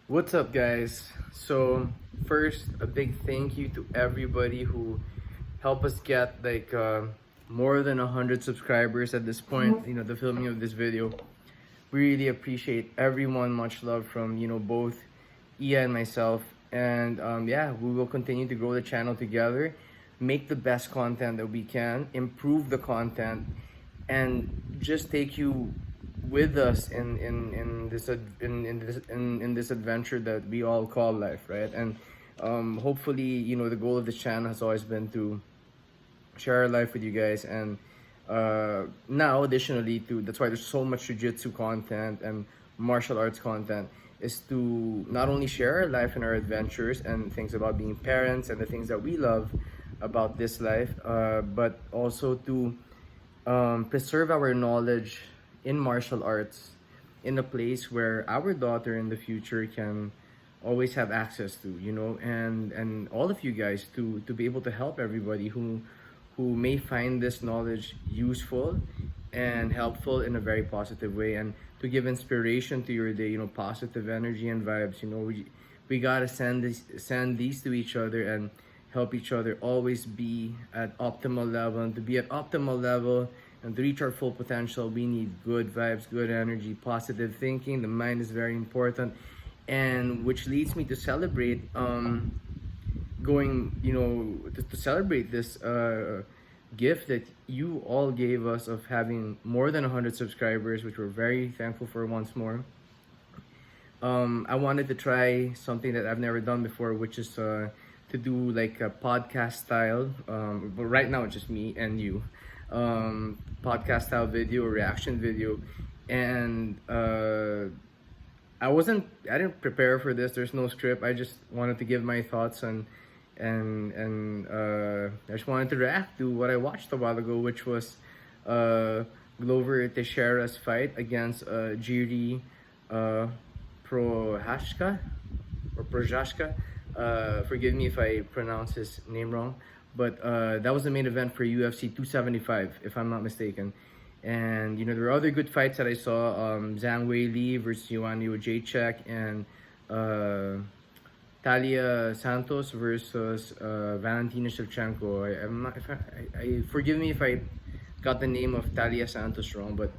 What's up, guys? So first, a big thank you to everybody who helped us get more than 100 subscribers at this point. The filming of this video. We really appreciate everyone. Much love from both Iya and myself. And yeah, we will continue to grow the channel together, make the best content that we can, improve the content, and just take you with us in this adventure that we all call life, right? And hopefully, the goal of this channel has always been to share our life with you guys. And now additionally to that's why there's so much jiu-jitsu content and martial arts content, is to not only share our life and our adventures and things about being parents and the things that we love about this life, but also to preserve our knowledge in martial arts in a place where our daughter in the future can always have access to, and all of you guys to be able to help everybody who may find this knowledge useful and helpful in a very positive way, and to give inspiration to your day, positive energy and vibes. We gotta send these to each other and help each other always be at optimal level. And to be at optimal level and to reach our full potential, we need good vibes, good energy, positive thinking. The mind is very important, and which leads me to celebrate to celebrate this gift that you all gave us of having more than 100 subscribers, which we're very thankful for once more. I wanted to try something that I've never done before, which is to do like a podcast style, but right now it's just me and you, podcast style video, reaction video. And I didn't prepare for this. There's no script. I just wanted to give my thoughts and I just wanted to react to what I watched a while ago, which was Glover Teixeira's fight against Jiri Prohaska or Projaska. Forgive me if I pronounce his name wrong, but that was the main event for UFC 275, if I'm not mistaken. And there were other good fights that I saw: Zhang Weili versus Ioana Jacek, and Talia Santos versus Valentina Shevchenko. Forgive me if I got the name of Talia Santos wrong, but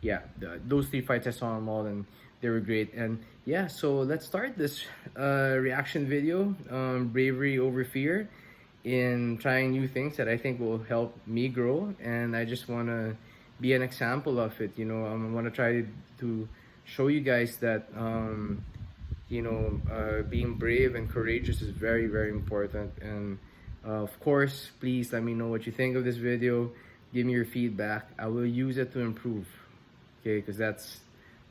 yeah, those three fights I saw them all, and they were great. And yeah, so let's start this reaction video. Bravery over fear in trying new things that I think will help me grow, and I just want to be an example of it. I want to try to show you guys that being brave and courageous is very, very important. And of course, please let me know what you think of this video. Give me your feedback. I will use it to improve, okay? Because that's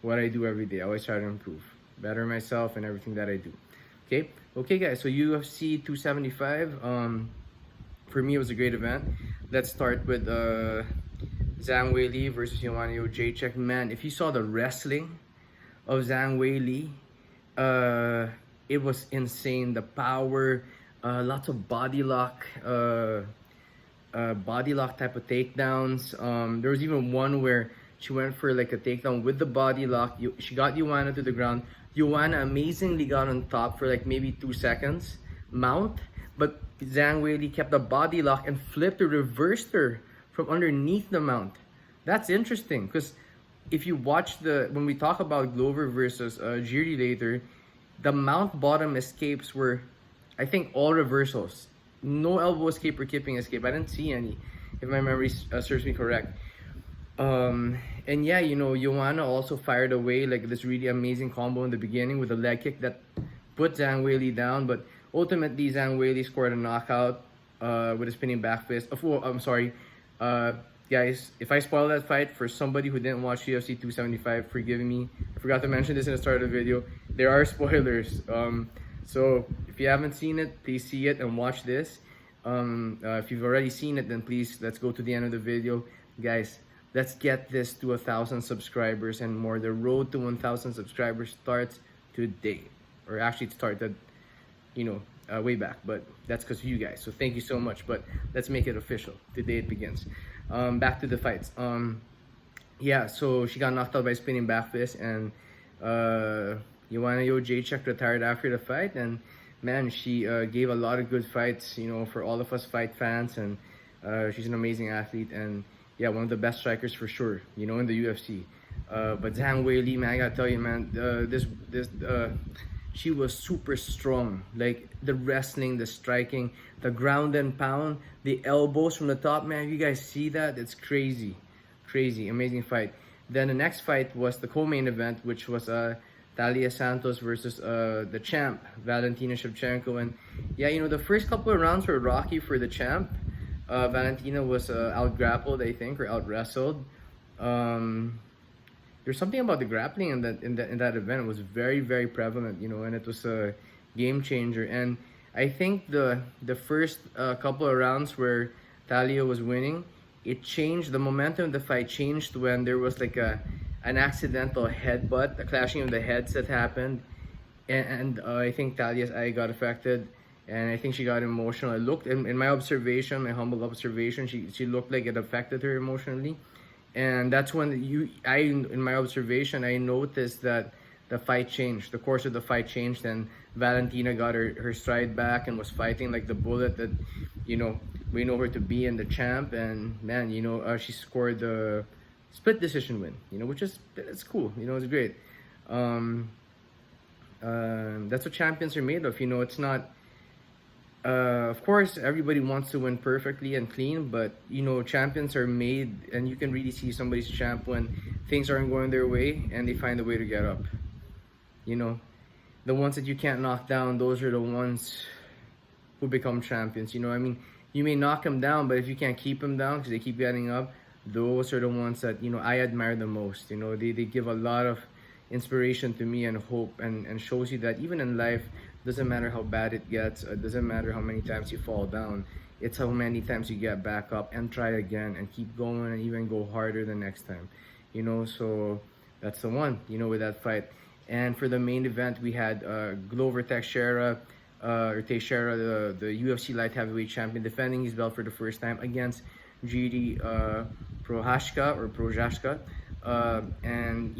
what I do every day. I always try to improve, better myself and everything that I do. Okay, guys. So UFC 275. For me, it was a great event. Let's start with Zhang Weili versus Ioana Jacek. Man, if you saw the wrestling of Zhang Weili, it was insane. The power, lots of body lock type of takedowns. There was even one where she went for like a takedown with the body lock. She got Ioana to the ground. Ioana amazingly got on top for like maybe 2 seconds, mount, but Zhang Weili kept the body lock and flipped or reversed her from underneath the mount. That's interesting, because if you watch when we talk about Glover versus Jiri later, the mount bottom escapes were, I think, all reversals. No elbow escape or kipping escape. I didn't see any, if my memory serves me correct. And yeah, Ioana also fired away like this really amazing combo in the beginning with a leg kick that put Zhang Weili down, but ultimately Zhang Weili scored a knockout with a spinning back fist. Oh, I'm sorry. Guys, if I spoil that fight for somebody who didn't watch UFC 275, forgive me. I forgot to mention this in the start of the video. There are spoilers. So if you haven't seen it, please see it and watch this. If you've already seen it, then please, let's go to the end of the video. Guys, let's get this to 1,000 subscribers and more. The road to 1,000 subscribers starts today. Or actually it started, way back, but that's because of you guys. So thank you so much. But let's make it official. Today it begins. Back to the fights. Yeah, so she got knocked out by spinning back fist, and Ioana Joanna Jacek retired after the fight, and man, she gave a lot of good fights, for all of us fight fans, and she's an amazing athlete, and yeah, one of the best strikers for sure, in the UFC. But Zhang Weili, man, I gotta tell you, man, she was super strong. Like the wrestling, the striking, the ground and pound, the elbows from the top, man. You guys see that? It's crazy, crazy, amazing fight. Then the next fight was the co-main event, which was Talia Santos versus the champ Valentina Shevchenko, and yeah, the first couple of rounds were rocky for the champ. Valentina was out grappled, I think, or out wrestled. There's something about the grappling in that event. It was very, very prevalent, and it was a game changer. And I think the first couple of rounds where Talia was winning, it changed. The momentum of the fight changed when there was like an accidental headbutt, a clashing of the heads that happened, and I think Talia's eye got affected, and I think she got emotional. It looked, in my observation, my humble observation, she looked like it affected her emotionally. And that's when in my observation, I noticed that the fight changed. The course of the fight changed, and Valentina got her stride back and was fighting like the bullet that, we know her to be, in the champ. And man, she scored the split decision win, which is, it's cool. It's great. That's what champions are made of. It's not. Of course, everybody wants to win perfectly and clean, but champions are made, and you can really see somebody's champ when things aren't going their way and they find a way to get up. The ones that you can't knock down, those are the ones who become champions. I mean, you may knock them down, but if you can't keep them down because they keep getting up, those are the ones that I admire the most. They give a lot of inspiration to me and hope, and shows you that even in life, doesn't matter how bad it gets, it doesn't matter how many times you fall down, it's how many times you get back up and try again and keep going and even go harder the next time. So that's the one, with that fight. And for the main event, we had Glover Teixeira, the UFC light heavyweight champion, defending his belt for the first time against Jiri Prochazka. And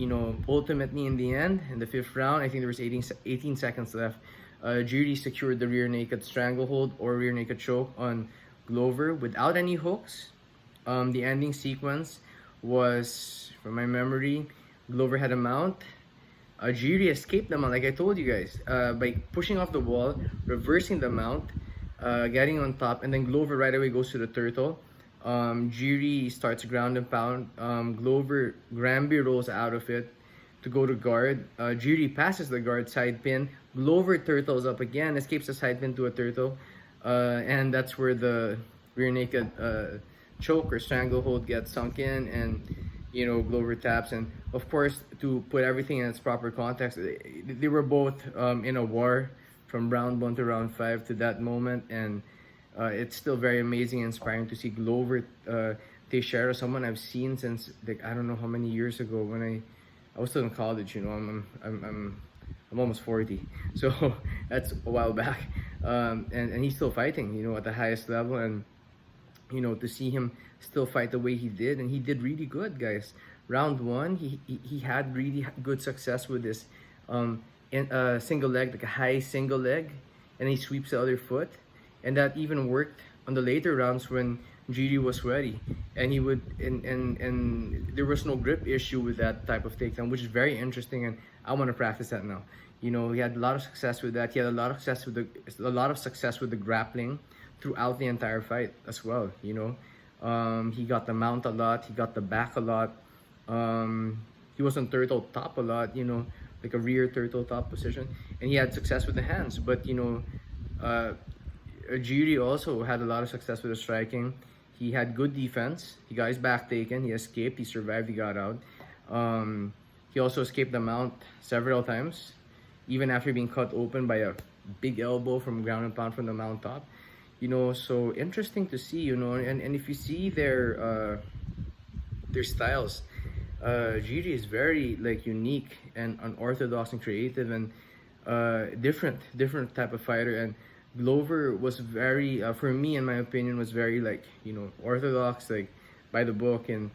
ultimately in the end, in the fifth round, I think there was 18 seconds left, Jiri secured the rear naked stranglehold or rear naked choke on Glover without any hooks. The ending sequence was, from my memory, Glover had a mount. Jiri escaped the mount, like I told you guys, by pushing off the wall, reversing the mount, getting on top, and then Glover right away goes to the turtle. Jiri starts ground and pound. Glover Granby rolls out of it to go to guard. Jiri passes the guard, side pin. Glover turtles up again, escapes the side pin to a turtle, and that's where the rear naked choke or stranglehold gets sunk in, and Glover taps. And of course, to put everything in its proper context, they were both in a war from round 1 to round 5 to that moment, and it's still very amazing and inspiring to see Glover Teixeira, someone I've seen since, like, I don't know how many years ago, when I was still in college. I'm almost 40, so that's a while back, and he's still fighting, at the highest level. And to see him still fight the way he did, and he did really good, guys. Round 1, he had really good success with this single leg, like a high single leg, and he sweeps the other foot, and that even worked on the later rounds when Jiri was ready, and he would, and there was no grip issue with that type of takedown, which is very interesting, and I want to practice that now. He had a lot of success with that. He had a lot of success with the grappling throughout the entire fight as well. He got the mount a lot, he got the back a lot. He was on turtle top a lot, like a rear turtle top position, and he had success with the hands. But Jiri also had a lot of success with the striking. He had good defense. He got his back taken. He escaped. He survived. He got out. He also escaped the mount several times, even after being cut open by a big elbow from ground and pound from the mount top. So interesting to see. And if you see their styles, Jiri is very unique and unorthodox and creative and different type of fighter. And Glover was very, for me, in my opinion, was very orthodox, by the book. And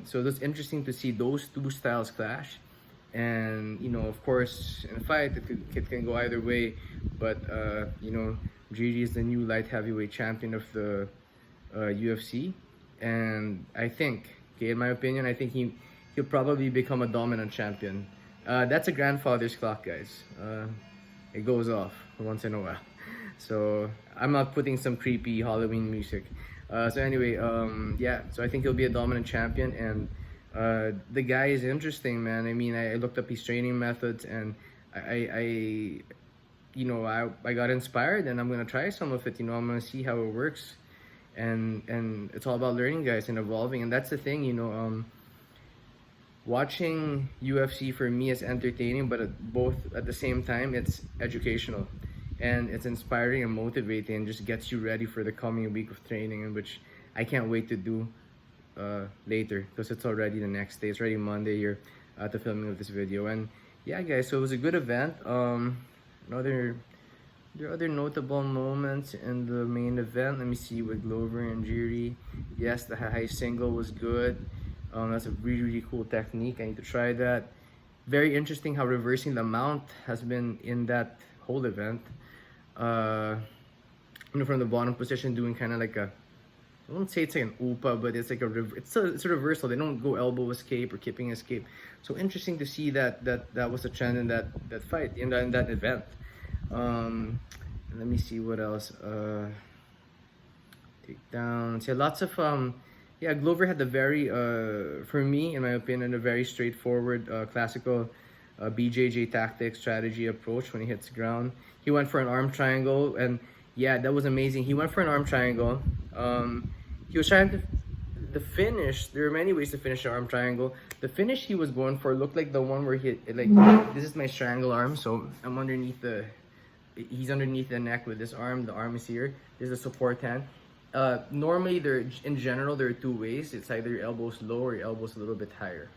so it's interesting to see those two styles clash. And of course, in a fight, it can go either way. But Gigi is the new light heavyweight champion of the UFC, and I think, okay, in my opinion, I think he'll probably become a dominant champion. That's a grandfather's clock, guys. It goes off once in a while. So I'm not putting some creepy Halloween music. So anyway, yeah. So I think he'll be a dominant champion, and the guy is interesting, man. I mean, I looked up his training methods, and I I got inspired, and I'm gonna try some of it. I'm gonna see how it works, and it's all about learning, guys, and evolving. And that's the thing, watching UFC for me is entertaining, but both at the same time, it's educational, and it's inspiring and motivating, and just gets you ready for the coming week of training, in which I can't wait to do later, because it's already the next day. It's already Monday here at the filming of this video. And yeah, guys, so it was a good event. Another There are other notable moments in the main event. Let me see, with Glover and Jiri. Yes, the high single was good. That's a really cool technique. I need to try that. Very interesting how reversing the mount has been in that whole event. From the bottom position, doing kind of like I won't say it's like an upa, but it's like it's a reversal. They don't go elbow escape or kipping escape. So interesting to see that was a trend in that fight, in that event. Let me see what else. Takedowns. Yeah, lots of yeah, Glover had the very for me, in my opinion, a very straightforward classical BJJ tactic strategy approach when he hits ground. He went for an arm triangle, and yeah, that was amazing. He went for an arm triangle. He was trying to the finish. There are many ways to finish an arm triangle. The finish he was going for looked like the one where he like, this is my strangle arm, so I'm underneath the. He's underneath the neck with this arm. The arm is here. There's a support hand. Normally, in general, there are two ways. It's either your elbows low or your elbows a little bit higher.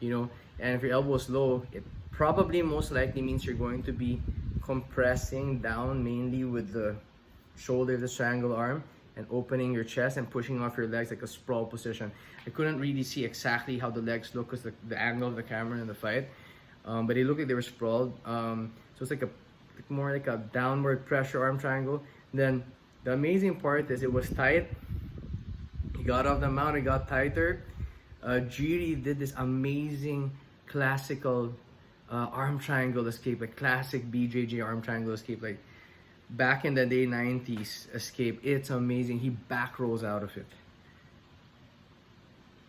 And if your elbows low, it probably most likely means you're going to be compressing down mainly with the shoulder of the strangle arm, and opening your chest and pushing off your legs like a sprawl position. I couldn't really see exactly how the legs look because the angle of the camera in the fight, but it looked like they were sprawled. So it's like more like a downward pressure arm triangle. Then the amazing part is it was tight. He got off the mount, it got tighter. Jiri did this amazing classical arm triangle escape, like classic BJJ arm triangle escape, like back in the day 90s escape. It's amazing. He back rolls out of it.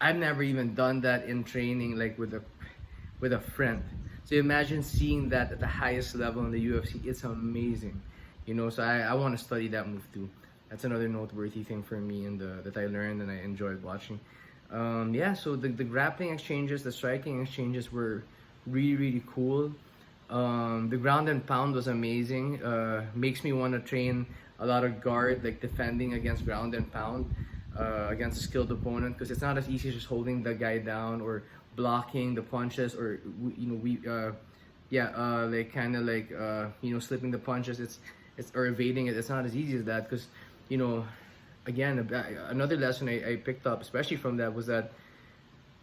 I've never even done that in training, like with a friend. So imagine seeing that at the highest level in the UFC. It's amazing, So I want to study that move too. That's another noteworthy thing for me, and that I learned and I enjoyed watching. Yeah, so the grappling exchanges, the striking exchanges were really cool. The ground and pound was amazing. Makes me want to train a lot of guard, like defending against ground and pound against a skilled opponent, because it's not as easy as just holding the guy down or blocking the punches, or like kind of like slipping the punches. It's or evading it. It's not as easy as that, because again, another lesson I picked up, especially from that, was that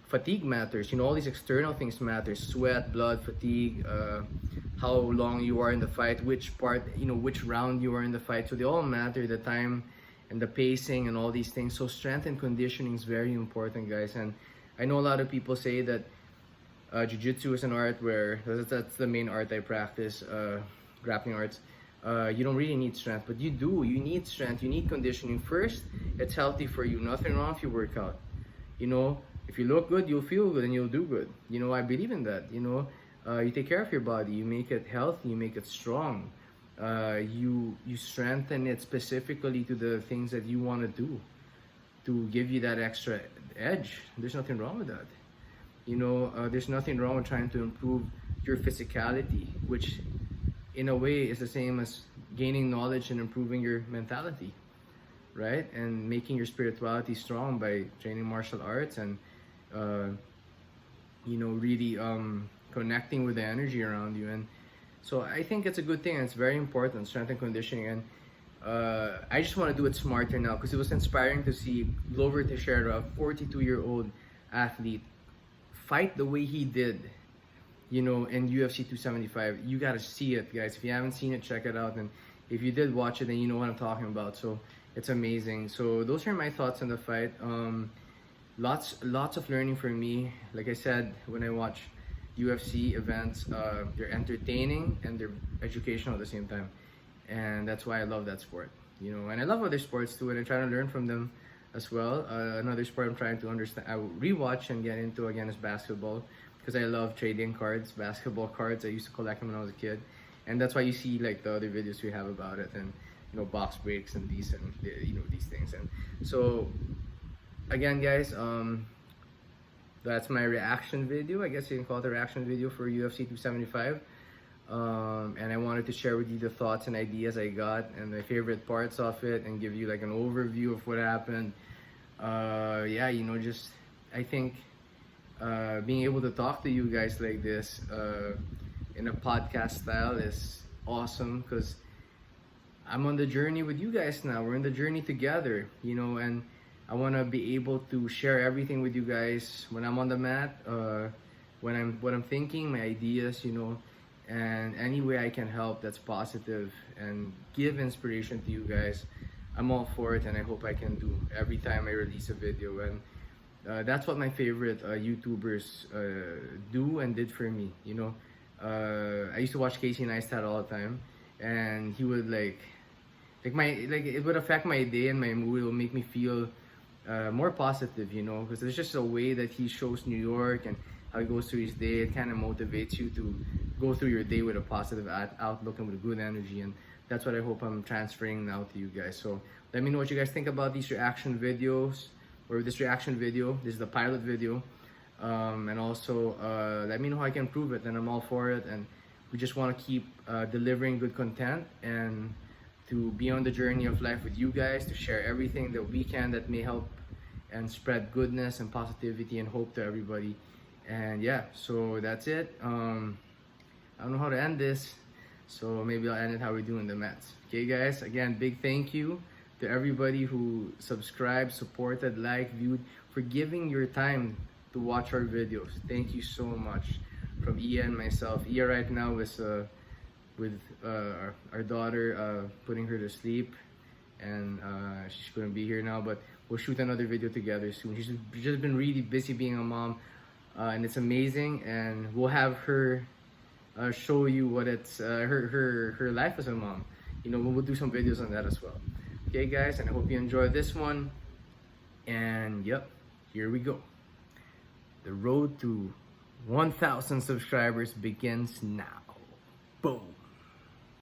fatigue matters. All these external things matter: sweat, blood, fatigue, how long you are in the fight, which part, which round you are in the fight. So they all matter, the time and the pacing and all these things. So strength and conditioning is very important, guys. And I know a lot of people say that jiu-jitsu is an art where that's the main art I practice, grappling arts. You don't really need strength, but you do. You need strength. You need conditioning. First, it's healthy for you. Nothing wrong if you work out. If you look good, you'll feel good and you'll do good. I believe in that. You take care of your body. You make it healthy. You make it strong. You strengthen it specifically to the things that you want to do, to give you that extra edge. There's nothing wrong with that. There's nothing wrong with trying to improve your physicality, which in a way is the same as gaining knowledge and improving your mentality, right? And making your spirituality strong by training martial arts and really connecting with the energy around you. And so I think it's a good thing, and it's very important, strength and conditioning. And I just want to do it smarter now, because it was inspiring to see Glover Teixeira, a 42-year-old athlete, fight the way he did. you know, in UFC 275. You gotta see it, guys. If you haven't seen it, check it out. And if you did watch it, then you know what I'm talking about. So it's amazing. So those are my thoughts on the fight. Lots of learning for me. Like I said, when I watch UFC events, they're entertaining and they're educational at the same time, and that's why I love that sport. You know, and I love other sports too, and I try to learn from them as well. Another sport I'm trying to understand, I will rewatch and get into again is basketball, because I love trading cards, basketball cards. I used to collect them when I was a kid, and that's why you see like the other videos we have about it, and you know, box breaks and these, and you know, these things. And so again, guys, that's my reaction video. I guess you can call it a reaction video for UFC 275. And I wanted to share with you the thoughts and ideas I got and my favorite parts of it, and give you like an overview of what happened. Yeah, you know, just I think being able to talk to you guys like this in a podcast style is awesome, because I'm on the journey with you guys now. We're in the journey together, you know, and I want to be able to share everything with you guys when I'm on the mat, when what I'm thinking, my ideas, you know, and any way I can help that's positive and give inspiration to you guys. I'm all for it, and I hope I can do every time I release a video. And that's what my favorite YouTubers do and did for me, you know. I used to watch Casey Neistat all the time, and he would like it would affect my day and my mood. It would make me feel more positive, you know, because there's just a way that he shows New York and how he goes through his day. It kind of motivates you to go through your day with a positive outlook and with good energy, and that's what I hope I'm transferring now to you guys. So let me know what you guys think about these reaction videos, or this reaction video. This is the pilot video, and also let me know how I can improve it, and I'm all for it. And we just want to keep delivering good content, and to be on the journey of life with you guys, to share everything that we can that may help and spread goodness and positivity and hope to everybody. And yeah, so that's it. I don't know how to end this, so maybe I'll end it how we do in the mats. Okay, guys, again, big thank you to everybody who subscribed, supported, liked, viewed, for giving your time to watch our videos. Thank you so much. From Iya and myself. Iya right now is with our daughter, putting her to sleep, and she's gonna be here now, but we'll shoot another video together soon. She's just been really busy being a mom, and it's amazing, and we'll have her show you what it's her life as a mom. You know, we'll do some videos on that as well. Okay, guys, and I hope you enjoyed this one. And yep, here we go. The road to 1,000 subscribers begins now. Boom.